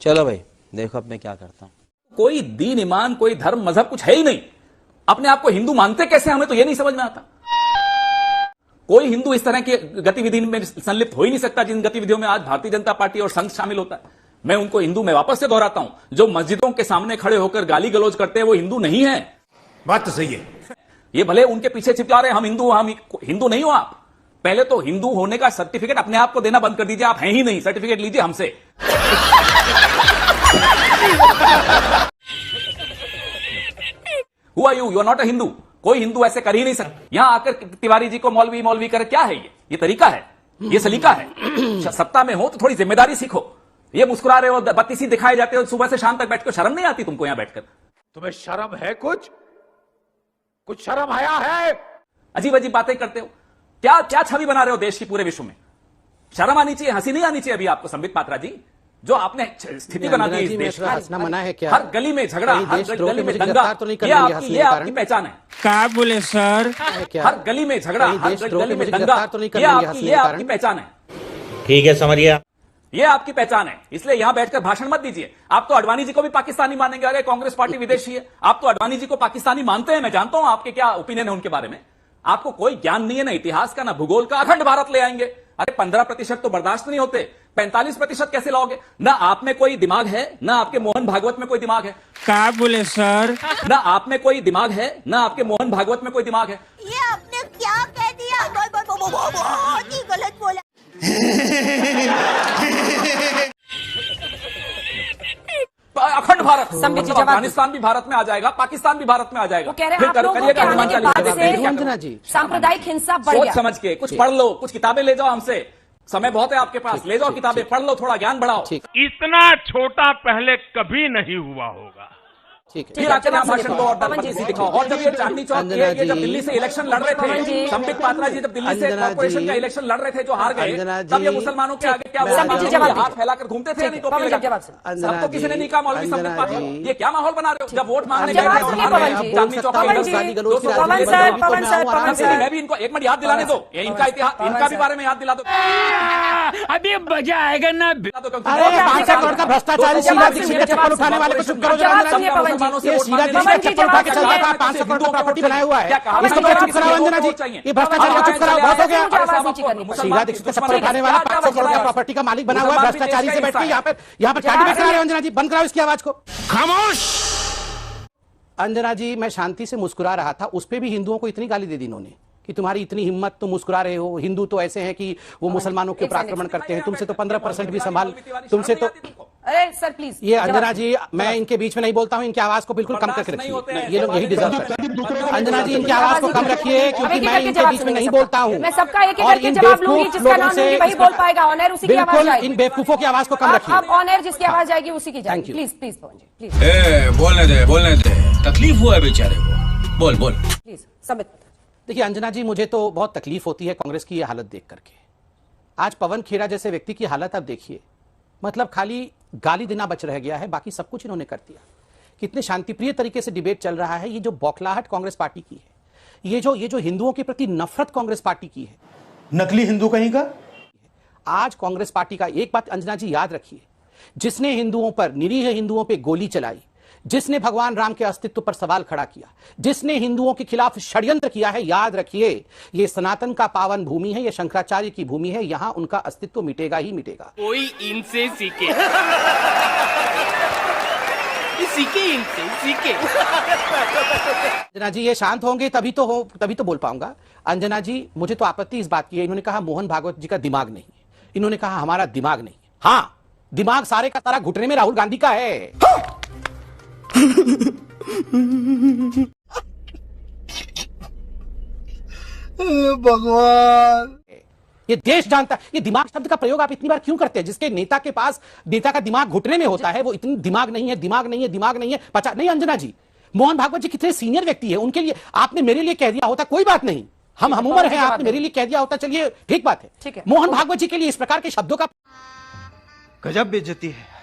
चलो भाई देखो अब मैं क्या करता हूँ। कोई दीन ईमान, कोई धर्म मजहब कुछ है ही नहीं। अपने आप को हिंदू मानते कैसे, हमें तो ये नहीं समझ में आता। कोई हिंदू इस तरह की गतिविधि में संलिप्त हो ही नहीं सकता जिन गतिविधियों में आज भारतीय जनता पार्टी और संघ शामिल होता है। मैं उनको हिंदू में वापस से दोहराता हूं, जो मस्जिदों के सामने खड़े होकर गाली गलौज करते हैं वो हिंदू नहीं है। बात तो सही है। ये भले उनके पीछे चिपका रहे हम हिंदू नहीं हो आप। पहले तो हिंदू होने का सर्टिफिकेट अपने आप को देना बंद कर दीजिए। आप हैं ही नहीं, सर्टिफिकेट लीजिए हमसे। Who are you? You are not a Hindu. कोई हिंदू ऐसे कर ही नहीं सकता। यहां आकर तिवारी जी को मौलवी कर, क्या है ये तरीका है, ये सलीका है। सत्ता में हो तो थोड़ी जिम्मेदारी सीखो। ये मुस्कुरा रहे हो, बत्तीसी दिखाए जाते हो सुबह से शाम तक बैठकर, शर्म नहीं आती तुमको यहां बैठकर? तुम्हें शर्म है? कुछ शर्म आया है? अजीब अजीब बातें करते हो। क्या छवि बना रहे हो देश की पूरे विश्व में? शर्म आनी चाहिए, हंसी नहीं आनी चाहिए अभी आपको संबित पात्रा जी, जो आपने स्थिति बना दी इस देश हंसना मना है क्या? हर गली में झगड़ा, हर गली में दंगा, ये आपकी पहचान है। क्या बोले सर? हर गली में झगड़ा, हर गली में दंगा, ये आपकी पहचान है। ठीक है समझिए, ये आपकी पहचान है। इसलिए यहां बैठकर भाषण मत दीजिए। आप तो अडवाणी जी को भी पाकिस्तानी मानेंगे। अरे कांग्रेस पार्टी विदेशी है, आप तो अडवाणी जी को पाकिस्तानी मानते हैं। मैं जानता हूं आपके क्या ओपिनियन है उनके बारे में। आपको कोई ज्ञान नहीं है, ना इतिहास का ना भूगोल का। अखंड भारत ले आएंगे। अरे 15% तो बर्दाश्त नहीं होते, 45% कैसे लाओगे? ना आप में कोई दिमाग है, ना आपके मोहन भागवत में कोई दिमाग है। क्या बोले सर? ना आप में कोई दिमाग है, ना आपके मोहन भागवत में कोई दिमाग है। ये आपने क्या कह दिया? बहुत ही गलत बोला। अखंड भारत, अफगानिस्तान भी भारत में आ जाएगा, पाकिस्तान भी भारत में आ जाएगा। सांप्रदायिक हिंसा बढ़ सोच गया। समझ के कुछ पढ़ लो, कुछ किताबें ले जाओ हमसे। समय बहुत है आपके पास, ले जाओ किताबें, पढ़ लो, थोड़ा ज्ञान बढ़ाओ। इतना छोटा पहले कभी नहीं हुआ होगा। फिर आके भाषण दो और बत्तीसी दिखाओ। और जब ये चांदनी चौक ये जब दिल्ली से इलेक्शन लड़ रहे थे, संबित पात्रा जी जब दिल्ली से कॉर्पोरेशन का इलेक्शन लड़ रहे थे जो हार गए, तब ये मुसलमानों के आगे क्या हाथ फैलाकर घूमते थे? नहीं तो सब तो किसी ने नहीं कहा मौलवी संबित पात्रा, ये क्या माहौल बना रहे हो? जब वोट मांगने गए चांदनी चौक मैं भी इनको एक मिनट याद दिलाने दो, इनका इतिहास, इनका भी बारे में याद दिला दो। अभी मजा आएगा ना। भ्रष्टाचारी शीला दीक्षित के चप्पल उठाने वाले को चुप करो। ये शीला दीक्षित चप्पल उठा के चल रहा था, 500 करोड़ का प्रॉपर्टी बनाया हुआ है। इसको चुप कराओ अंजना जी, ये भ्रष्टाचारी को चुप कराओ, बहुत हो गया। शीला दीक्षित का चप्पल उठाने वाला 500 करोड़ का प्रॉपर्टी का मालिक बना हुआ है, भ्रष्टाचारी से बैठ के यहाँ पर टाटी में करा रहे हो। अंजना जी बंद कराओ इसकी आवाज को, खामोश। अंजना जी मैं शांति से मुस्कुरा रहा था, उस पर भी हिंदुओं को इतनी गाली दे दी इन्होंने कि तुम्हारी इतनी हिम्मत, तुम मुस्कुरा रहे हो। हिंदू तो ऐसे हैं कि वो मुसलमानों के ऊपर आक्रमण करते हैं, तुमसे तो 15% भी संभाल, तुमसे तो। अरे सर प्लीज, ये अंजना जी मैं इनके बीच में नहीं बोलता हूँ, इनकी आवाज को बिल्कुल कम करके रखिए। ये लोग यही डिजर्व करते हैं। अंजना जी इनकी आवाज को कम रखिए, क्योंकि मैं इनके बीच में नहीं बोलता हूँ। मैं सबका एक करके जवाब लूंगी, जिसका नाम लूंगी वही बोल पाएगा। ऑनर उसी की आवाज जाएगी। इन बेवकूफों की आवाज को कम रखिए। अब ऑनर जिसकी आवाज जाएगी उसी की जाएगी। Please please Pavan ji please. बोलने दे, तकलीफ हुआ है बेचारे को, बोल प्लीज संबित। देखिए अंजना जी मुझे तो बहुत तकलीफ होती है कांग्रेस की ये हालत देख करके। आज पवन खेड़ा जैसे व्यक्ति की हालत आप देखिए, मतलब खाली गाली देना बच रह गया है, बाकी सब कुछ इन्होंने कर दिया। कितने शांतिप्रिय तरीके से डिबेट चल रहा है। ये जो बौखलाहट कांग्रेस पार्टी की है, ये जो हिंदुओं के प्रति नफरत कांग्रेस पार्टी की है, नकली हिंदू कहीं का। आज कांग्रेस पार्टी का एक बात अंजना जी याद रखिए, जिसने हिंदुओं पर, निरीह हिंदुओं पर गोली चलाई, जिसने भगवान राम के अस्तित्व पर सवाल खड़ा किया, जिसने हिंदुओं के खिलाफ षड्यंत्र किया है, याद रखिए ये सनातन का पावन भूमि है, ये शंकराचार्य की भूमि है, यहां उनका अस्तित्व मिटेगा ही मिटेगा। कोई इनसे सीखे, सीखे इनसे सीखे। अंजना जी ये शांत होंगे तभी तो बोल पाऊंगा। अंजना जी मुझे तो आपत्ति इस बात की है, इन्होंने कहा मोहन भागवत जी का दिमाग नहीं है, इन्होंने कहा हमारा दिमाग नहीं। हाँ, दिमाग सारे का सारा घुटने में राहुल गांधी का है। भगवान, ये देश जानता है। ये दिमाग शब्द का प्रयोग आप इतनी बार क्यों करते हैं? जिसके नेता के पास, नेता का दिमाग घुटने में होता है, वो इतनी दिमाग नहीं है, दिमाग नहीं है, दिमाग नहीं है, पचा नहीं। अंजना जी, मोहन भागवत जी कितने सीनियर व्यक्ति है, उनके लिए आपने मेरे लिए कह दिया होता कोई बात नहीं, हम उम्र है, आपने मेरे लिए कह दिया होता, चलिए ठीक बात है। मोहन भागवत जी के लिए इस प्रकार के शब्दों का गजब बेइज्जती है।